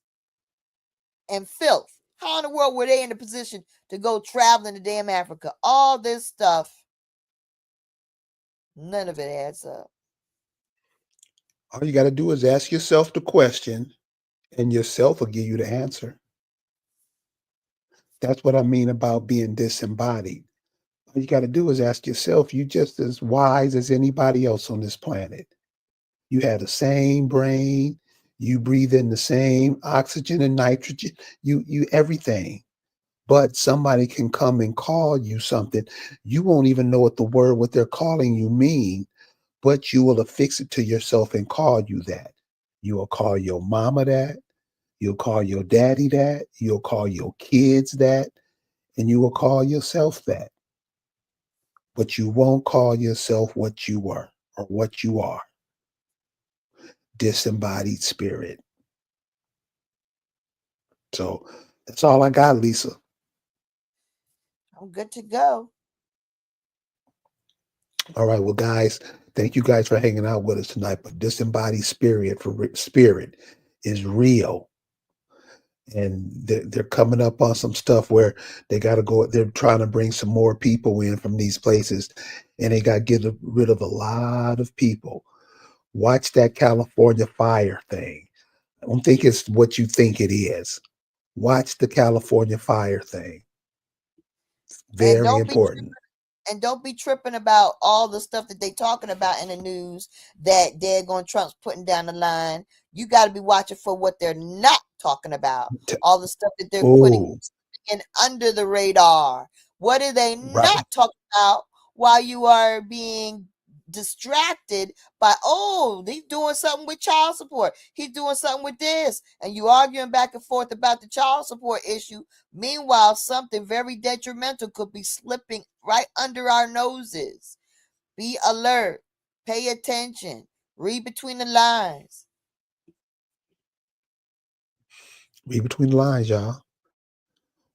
and filth. How in the world were they in a position to go traveling to damn Africa? All this stuff, none of it adds up. All you got to do is ask yourself the question, and yourself will give you the answer. That's what I mean about being disembodied. All you got to do is ask yourself, you just as wise as anybody else on this planet. You have the same brain, you breathe in the same oxygen and nitrogen, you everything. But somebody can come and call you something. You won't even know what they're calling you mean, but you will affix it to yourself and call you that. You will call your mama that. You'll call your daddy that. You'll call your kids that. And you will call yourself that. But you won't call yourself what you were or what you are. Disembodied spirit. So that's all I got, Lisa. I'm good to go. All right, well, guys, thank you guys for hanging out with us tonight. But disembodied spirit is real, and they're coming up on some stuff where they got to go. They're trying to bring some more people in from these places, and they got to get rid of a lot of people. Watch that California fire thing. I don't think it's what you think it is. Watch the California fire thing. And Very important. don't be tripping about all the stuff that they talking about in the news that they're going Trump's putting down the line. You got to be watching for what they're not talking about. All the stuff that they're putting Oh, in under the radar. What are they right. not talking about while you are being distracted by, oh, he's doing something with child support, he's doing something with this, and you arguing back and forth about the child support issue. Meanwhile, something very detrimental could be slipping right under our noses. Be alert, pay attention, read between the lines. Read between the lines, y'all.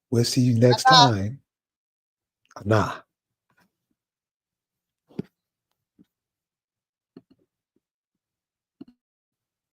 We'll see you next time. Nah.